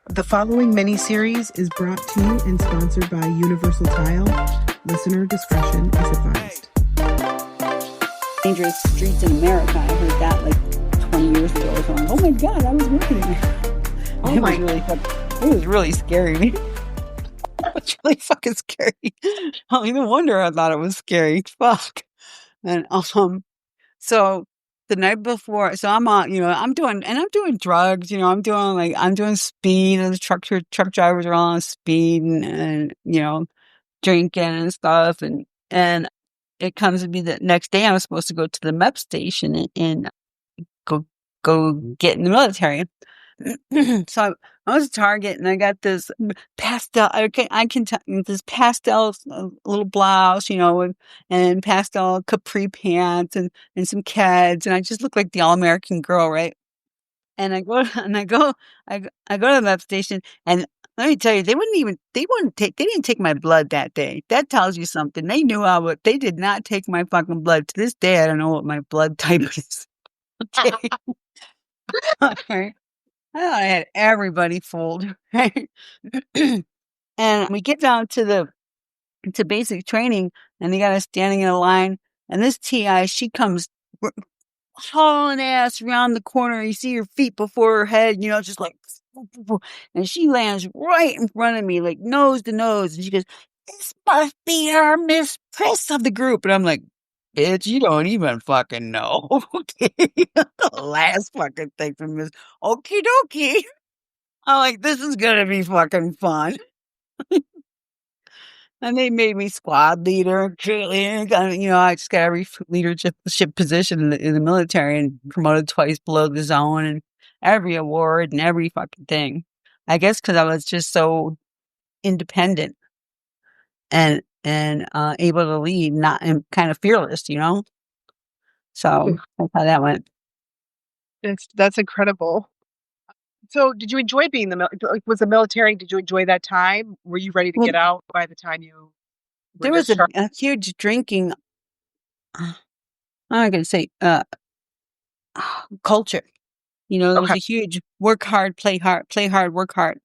The following mini-series is brought to you and sponsored by Universal Tile. Listener discretion is advised. Dangerous streets in America. I heard that like 20 years ago. So I'm like, oh my God, I was working there. It was really scary. It was really fucking scary. Oh, no wonder I thought it was scary. Fuck. And so the night before, so I'm on, I'm doing drugs, I'm doing speed, and the truck drivers are all on speed and drinking and stuff. And it comes to be that next day I was supposed to go to the MEP station and go get in the military. So I was at Target and I got this pastel. I can tell this pastel little blouse, and pastel capri pants and some Keds, and I just look like the all American girl, right? And I go I go to the MEP station, and let me tell you, they didn't take my blood that day. That tells you something. They knew they did not take my fucking blood. To this day, I don't know what my blood type is. Okay. Okay. I had everybody fooled, right? And we get down to basic training, and they got us standing in a line. And this TI, she comes hauling ass around the corner. You see her feet before her head, just like, and she lands right in front of me, like nose to nose. And she goes, "This must be our Miss Press of the group." And I'm like, "Bitch, you don't even fucking know." Okay. The last fucking thing from Miss Okie dokie. I'm like, this is gonna be fucking fun. And they made me squad leader, cheerleader. I just got every leadership position in the military and promoted twice below the zone and every award and every fucking thing. I guess because I was just so independent and able to lead, and kind of fearless, So that's how that went. That's incredible. So, did you enjoy being was the military? Did you enjoy that time? Were you ready to get out by the time you were There was discharged? a huge drinking. I'm not gonna say culture. There was Okay. a huge work hard, play hard, work hard.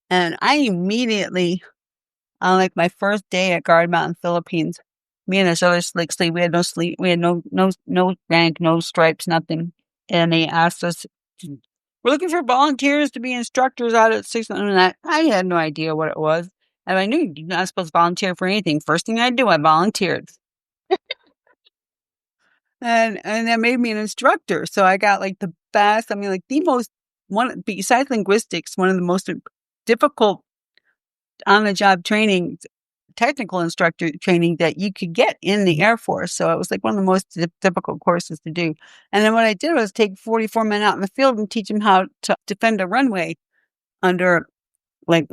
And I immediately, on like my first day at Guard Mountain, Philippines, me and this other slick sleep, we had no sleep, we had no rank, no stripes, nothing. And they asked us, "We're looking for volunteers to be instructors out at 600." And I had no idea what it was. And I knew you're not supposed to volunteer for anything. First thing I do, I volunteered. And that made me an instructor. So I got like the best, like the most, besides linguistics, one of the most difficult on-the-job training, technical instructor training that you could get in the Air Force. So it was like one of the most difficult courses to do. And then what I did was take 44 men out in the field and teach them how to defend a runway under like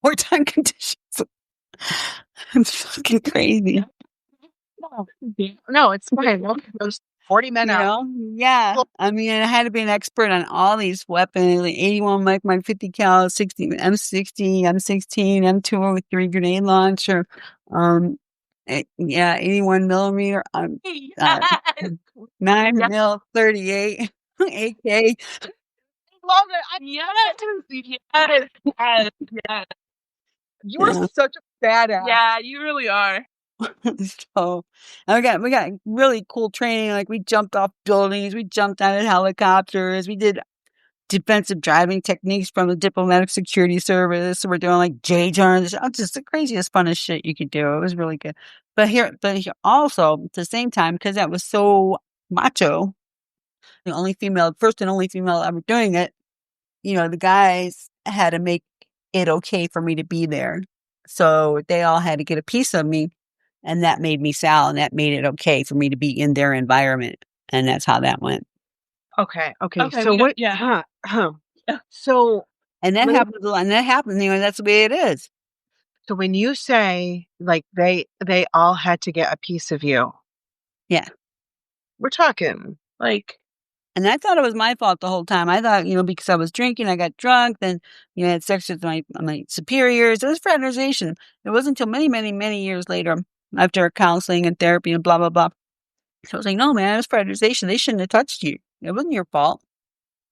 wartime conditions. It's fucking crazy. No, it's fine. Those 40 men out. Yeah. I had to be an expert on all these weapons, like 81 Mike 50 cal, 60 M60, M16, M203 grenade launcher, 81 millimeter, 9 mil 38 AK. Love it. Yes. You are such a badass. Yeah, you really are. So we got really cool training. Like we jumped off buildings, we jumped out of helicopters, we did defensive driving techniques from the diplomatic security service. So we're doing like J turns, just the craziest, funnest shit you could do. It was really good. But here also at the same time, because that was so macho, first and only female ever doing it. The guys had to make it okay for me to be there. So they all had to get a piece of me. And that made me Sal, and that made it okay for me to be in their environment. And that's how that went. Okay. So what? Yeah. So and that happened. That's the way it is. So when you say like they all had to get a piece of you, yeah, we're talking like. And I thought it was my fault the whole time. I thought, because I was drinking, I got drunk, then, I had sex with my superiors. It was fraternization. It wasn't until many, many, many years later, after counseling and therapy and blah, blah, blah. So I was like, no, man, it was fraternization. They shouldn't have touched you. It wasn't your fault.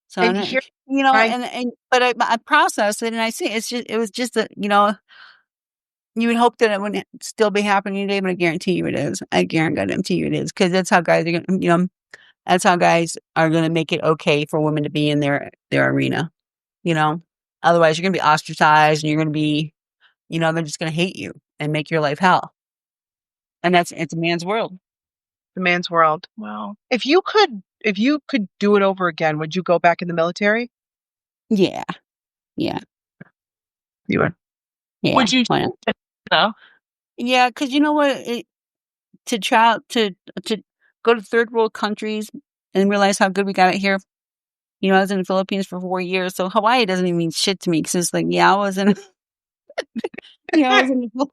So, And here, I but I processed it and I see it was just that, you would hope that it wouldn't still be happening today, but I guarantee you it is. I guarantee you it is. Cause that's how guys are going to, that's how guys are going to make it okay for women to be in their arena, you know? Otherwise you're going to be ostracized and you're going to be, they're just going to hate you and make your life hell. And it's a man's world. the man's world. Wow. If you could do it over again, would you go back in the military? Yeah. Yeah. You would. Yeah. Would you Why not? though? Yeah. Cause you know what? To try to go to third world countries and realize how good we got it here. I was in the Philippines for 4 years, so Hawaii doesn't even mean shit to me because it's like, yeah, I was in, I was in the,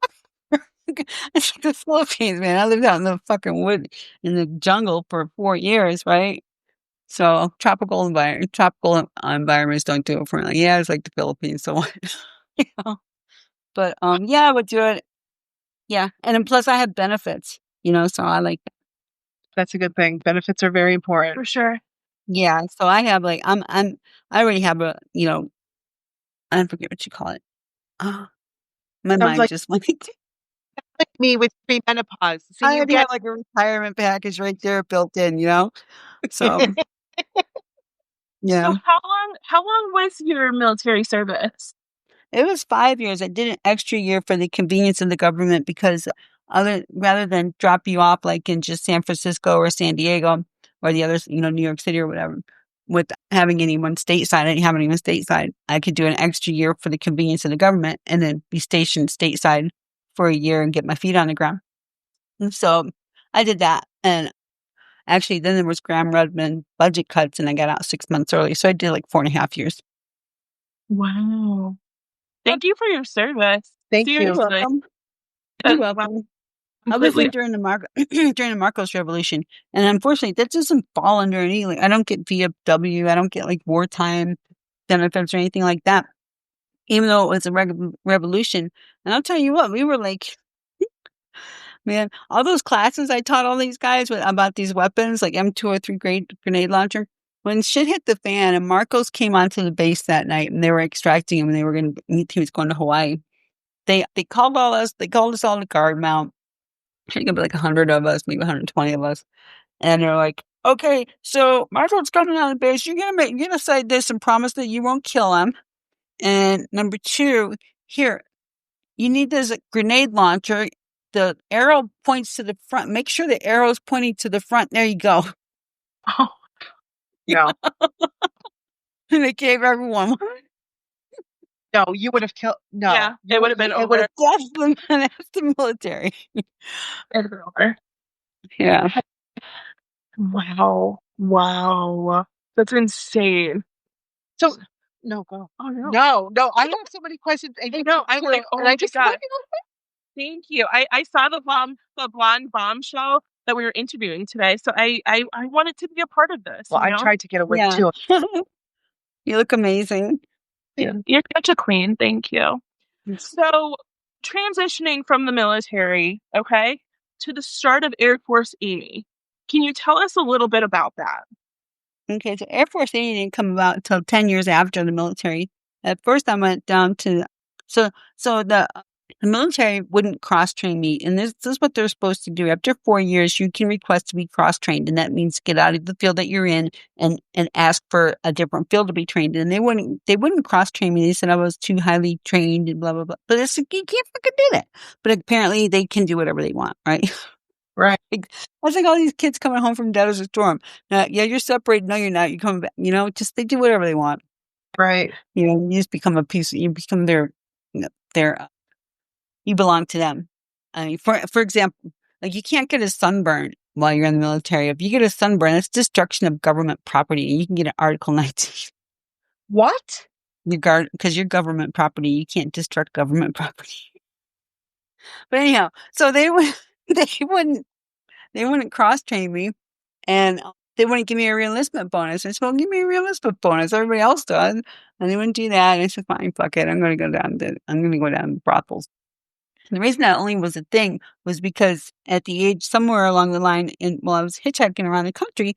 it's like the Philippines, man. I lived out in the fucking wood, in the jungle for 4 years, right? So tropical environments don't do it for me. Like, yeah, it's like the Philippines, so you know. But yeah, I would do it. Yeah, and then plus I have benefits, so I like that. That's a good thing. Benefits are very important. For sure. Yeah, so I have like I already have a I forget what you call it. Oh, my Sounds mind like just went. me with premenopause. See, I you already get have like a retirement package right there built in, So yeah, So how long was your military service? it was 5 years. I did an extra year for the convenience of the government because rather than drop you off like in just San Francisco or San Diego or the others, New York City or whatever, with having anyone stateside, I didn't have anyone stateside. I could do an extra year for the convenience of the government and then be stationed stateside for a year and get my feet on the ground. And so I did that. And actually, then there was Graham Rudman budget cuts and I got out 6 months early. So I did like 4.5 years. Wow. Thank you for your service. Thank you. You're Seriously. welcome. You're Wow. welcome. I was Completely. in during the Marcos Revolution, and unfortunately, that doesn't fall under any. Like, I don't get VFW. I don't get like wartime benefits or anything like that. Even though it was a revolution, and I'll tell you what, we were like, man, all those classes I taught all these guys about these weapons, like M203 grenade launcher. When shit hit the fan, and Marcos came onto the base that night, and they were extracting him, and he was going to Hawaii. They called us. They called us all to guard mount. I think it'd be like 100 of us, maybe 120 of us. And they're like, okay, so Marco's coming on the base. You're gonna say this and promise that you won't kill him. And number two, here, you need this grenade launcher. The arrow points to the front. Make sure the arrow's pointing to the front. There you go. Oh, No, And they gave everyone one. no, you would have killed. No, yeah. It would have been It would over. have definitely been after the military. It would have been over. Yeah. Wow. Wow. That's insane. So no, go. Oh no. No. I have so many questions. And I know. I'm like, oh and I my just God. Thank you. I saw the blonde bombshell that we were interviewing today, so I wanted to be a part of this. Well, I tried to get away Yeah. too. You look amazing. You're such a queen. Thank you. So, transitioning from the military, okay, to the start of Air Force 80. Can you tell us a little bit about that? Okay, so Air Force 80 didn't come about until 10 years after the military. At first, I went down to, so the military wouldn't cross-train me, and this is what they're supposed to do. After 4 years, you can request to be cross-trained, and that means get out of the field that you're in and ask for a different field to be trained in. And they wouldn't cross-train me. They said I was too highly trained and blah, blah, blah. But it's like, you can't fucking do that. But apparently, they can do whatever they want, right? Right. I think all these kids coming home from Desert Storm. Now, yeah, you're separated. No, you're not. You're coming back. Just they do whatever they want. Right. You just become you become their, you belong to them. I mean, for example, like you can't get a sunburn while you're in the military. If you get a sunburn, it's destruction of government property, and you can get an Article 19. What? Because you're government property, you can't destruct government property. But anyhow, so they wouldn't cross train me, and they wouldn't give me a reenlistment bonus. I said, well, give me a reenlistment bonus. Everybody else does. And they wouldn't do that. And I said, fine, fuck it. I'm going to go down to brothels. And the reason that only was a thing was because at the age somewhere along the line, while I was hitchhiking around the country,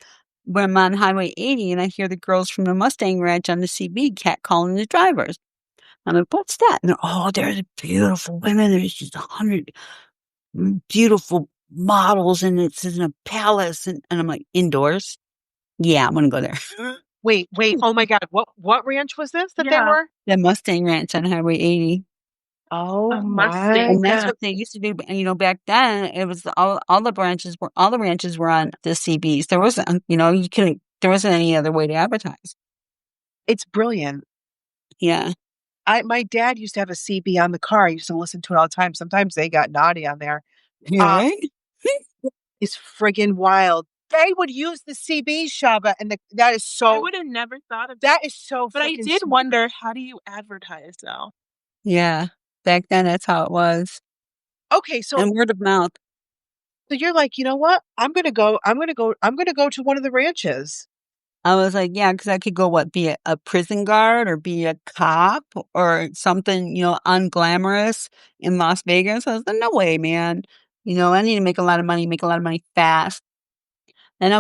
when I'm on Highway 80 and I hear the girls from the Mustang Ranch on the CB catcalling the drivers. I'm like, what's that? And there's beautiful women. There's just 100 beautiful models, and it's in a palace. And I'm like, indoors? Yeah, I'm going to go there. Wait. Oh my God. What ranch was this that they Yeah. were? The Mustang Ranch on Highway 80. Oh A my Mustang. And that's God. what they used to do. And, back then it was all the ranches were on the CBs. There wasn't, there wasn't any other way to advertise. It's brilliant. Yeah. My dad used to have a CB on the car. I used to listen to it all the time. Sometimes they got naughty on there. Yeah, right? It's friggin' wild. They would use the CB, Shaba, and that is I so. would have never thought of That is so. But I frickin' did smart. wonder, how do you advertise now? Yeah. Back then that's how it was. Okay, so And word of mouth. you're like, you know what? I'm gonna go to one of the ranches. I was like, yeah, because I could go, be a prison guard or be a cop or something, unglamorous in Las Vegas. I was like, no way, man. I need to make a lot of money fast. And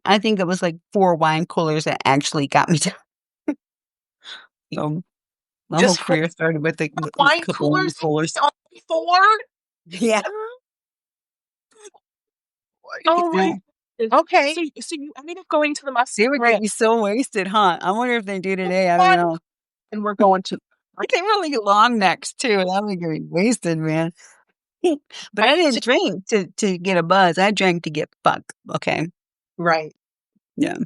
I think it was like 4 wine coolers that actually got me to, my whole Just for career started with a wine couple wine coolers coolers. before. Yeah. Oh Yeah. my goodness. Okay. So you ended up going to the They Mustang would get Ranch. you so wasted, huh? I wonder if they do today. I don't know. And we're going to. They really long necks too. That would get me wasted, man. But I didn't drink to get a buzz. I drank to get fucked. Okay. Right. Yeah.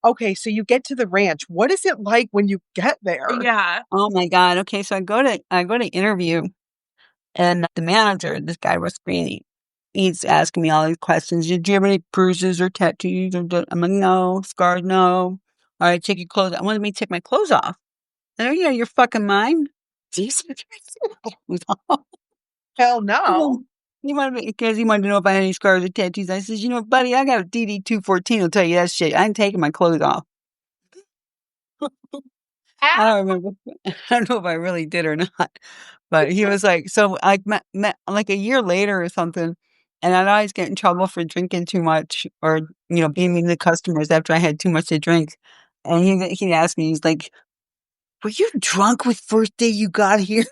Okay, so you get to the ranch. What is it like when you get there? Yeah. Oh my God. Okay. So I go to interview, and the manager, this guy was screening. He's asking me all these questions. Do you have any bruises or tattoos? I'm like, no. Scars, no. All right, take your clothes. I wanted me to take my clothes off. And you're fucking mine. Jesus. Hell no. Because he wanted to know if I had any scars or tattoos. I says, buddy, I got a DD-214. I'll tell you that shit. I ain't taking my clothes off. I don't remember. I don't know if I really did or not. But he was like, so like met like a year later or something, and I'd always get in trouble for drinking too much or, being mean to customers after I had too much to drink. And he'd ask me, he's like, were you drunk with first day you got here?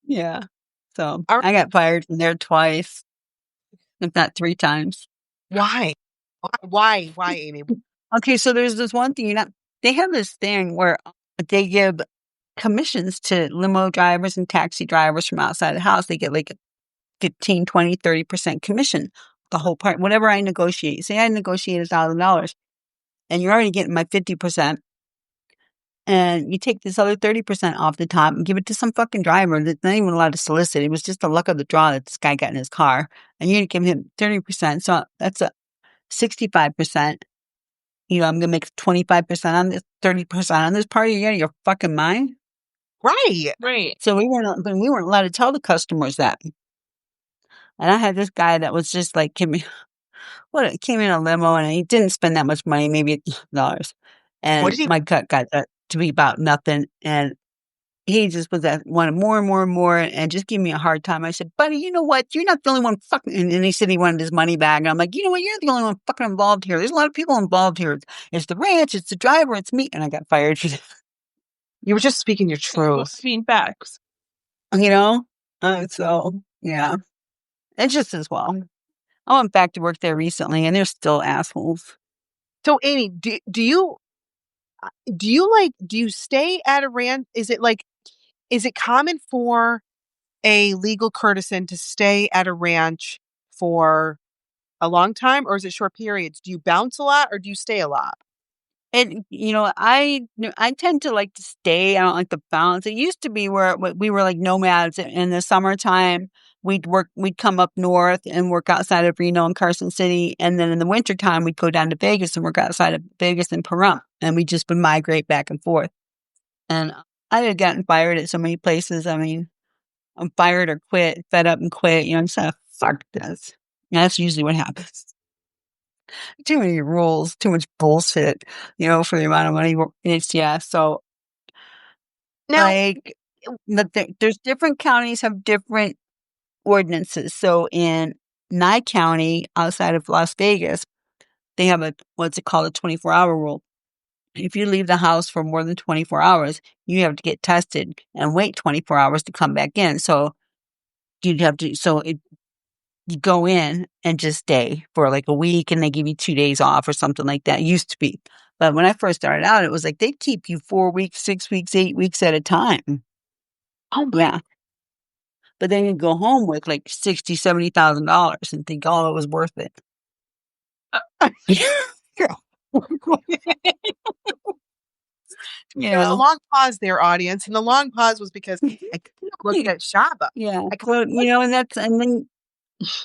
Yeah. So All right. I got fired from there twice, if not 3 times. Why? Why, Amy? Okay, so there's this one thing, they have this thing where they give commissions to limo drivers and taxi drivers from outside the house. They get like a 15, 20, 30% commission. The whole part, whatever I negotiate. Say I negotiate $1,000 and you're already getting my 50%. And you take this other 30% off the top and give it to some fucking driver that's not even allowed to solicit. It was just the luck of the draw that this guy got in his car. And you're going to give him 30%. So that's a 65%. I'm going to make 25% on this, 30% on this party. Yeah, you're fucking mine. Right. Right. So we weren't allowed to tell the customers that. And I had this guy that was just like, came in a limo and he didn't spend that much money, maybe $1,000. What And did he? my cut got that to be about nothing. And he just was that wanted more and more and more and just gave me a hard time. I said, buddy, you know what? You're not the only one fucking. And he said he wanted his money back. And I'm like, you know what? You're the only one fucking involved here. There's a lot of people involved here. It's the ranch, it's the driver, it's me. And I got fired for that. You were just speaking your Well, truth. I mean, facts. So yeah, it's just as well. I went back to work there recently and they're still assholes. So, Amy, do you stay at a ranch? Is it common for a legal courtesan to stay at a ranch for a long time, or is it short periods? Do you bounce a lot or do you stay a lot? And I tend to like to stay. I don't like the balance. It used to be where we were like nomads in the summertime. We'd come up north and work outside of Reno and Carson City. And then in the wintertime, we'd go down to Vegas and work outside of Vegas and Pahrump. And we just would migrate back and forth. And I had gotten fired at so many places. I mean, I'm fired or quit, fed up and quit. I'm just like, fuck this. And that's usually what happens. Too many rules, too much bullshit, for the amount of money. So Now, like, there's different counties have different ordinances. So in Nye County, outside of Las Vegas, they have what's it called, a 24-hour rule. If you leave the house for more than 24 hours, you have to get tested and wait 24 hours to come back in. So you go in and just stay for like a week, and they give you 2 days off or something like that. It used to be. But when I first started out, it was like they'd keep you 4 weeks, 6 weeks, 8 weeks at a time. Oh, yeah. But then you'd go home with like $60,000, $70,000 and think, oh, it was worth it. A long pause there, audience. And the long pause was because I looked at Shaba.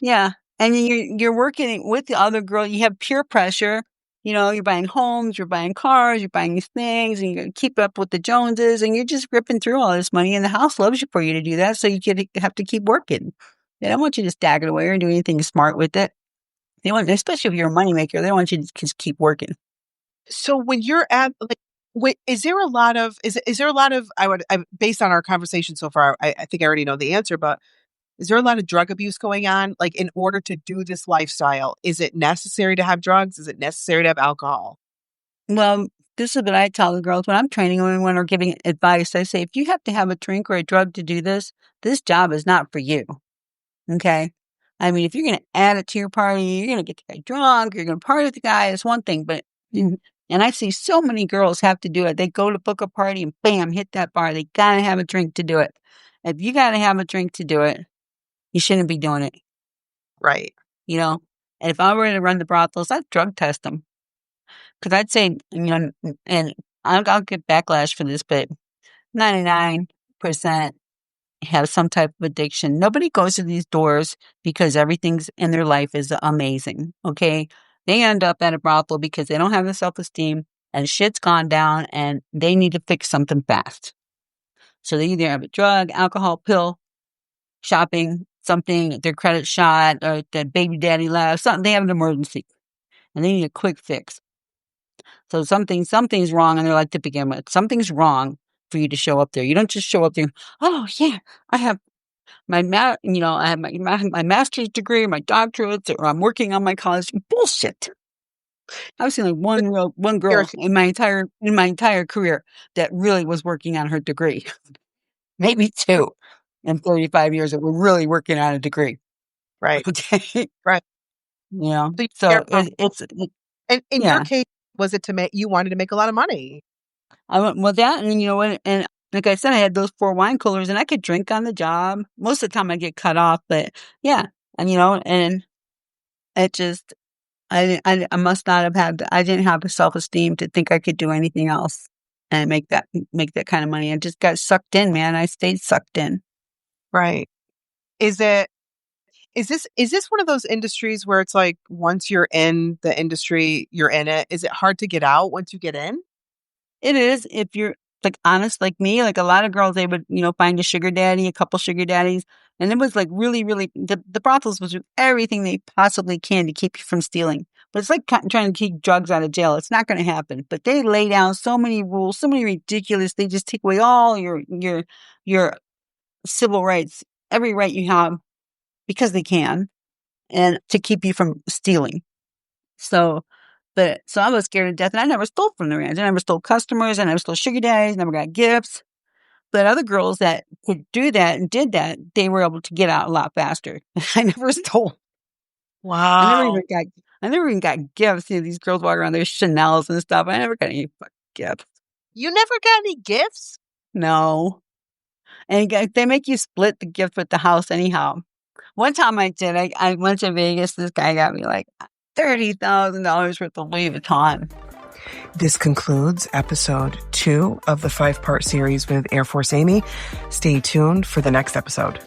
Yeah. And then you're working with the other girl. You have peer pressure. You're buying homes, you're buying cars, you're buying these things, and you gotta keep up with the Joneses, and you're just ripping through all this money, and the house loves you for you to do that, so you have to keep working. They don't want you to stack it away or do anything smart with it. They want, especially if you're a moneymaker, they don't want you to just keep working. So when you're at, is there a lot of, based on our conversation so far, I think I already know the answer, but is there a lot of drug abuse going on? Like, in order to do this lifestyle, is it necessary to have drugs? Is it necessary to have alcohol? Well, this is what I tell the girls when I'm training them, when we're giving advice. I say, if you have to have a drink or a drug to do this job is not for you. Okay? I mean, if you're going to add it to your party, you're going to get the guy drunk, you're going to party with the guy, it's one thing. But, and I see so many girls have to do it. They go to book a party and bam, hit that bar. They got to have a drink to do it. If you got to have a drink to do it, you shouldn't be doing it. Right. And if I were to run the brothels, I'd drug test them. Because I'd say, and I'll get backlash for this, but 99% have some type of addiction. Nobody goes to these doors because everything's in their life is amazing, okay? They end up at a brothel because they don't have the self-esteem and shit's gone down and they need to fix something fast. So they either have a drug, alcohol, pill, shopping, something, their credit shot, or their baby daddy left, something. They have an emergency and they need a quick fix. So something's wrong in their life to begin with. Something's wrong for you to show up there. You don't just show up there. Oh yeah, I have my master's degree, my doctorate, or I'm working on my college. Bullshit. I've seen like one girl in my entire career that really was working on her degree. Maybe 2 in 35 years that were really working on a degree. Right. Okay. Right. So it's and in your case, was it you wanted to make a lot of money? I went, well, that, and like I said, I had those 4 wine coolers and I could drink on the job. Most of the time I get cut off, but yeah. And, and it just, I must not have I didn't have the self-esteem to think I could do anything else and make that kind of money. I just got sucked in, man. I stayed sucked in. Right. Is this one of those industries where it's like, once you're in the industry, you're in it? Is it hard to get out once you get in? It is. If you're like honest, like me, like a lot of girls, they would, find a sugar daddy, a couple sugar daddies. And it was like really, really, the brothels was everything they possibly can to keep you from stealing. But it's like trying to keep drugs out of jail. It's not going to happen. But they lay down so many rules, so many ridiculous. They just take away all your civil rights, every right you have, because they can, and to keep you from stealing. So I was scared to death, and I never stole from the ranch. I never stole customers. I never stole sugar daddies. Never got gifts. But other girls that could do that and did that, they were able to get out a lot faster. I never stole. Wow. I never even got gifts. These girls walk around their Chanels and stuff. I never got any gifts. You never got any gifts? No. And they make you split the gift with the house anyhow. One time I did. I went to Vegas. This guy got me like $30,000 worth of Louis Vuitton. This concludes episode 2 of the 5-part series with Air Force Amy. Stay tuned for the next episode.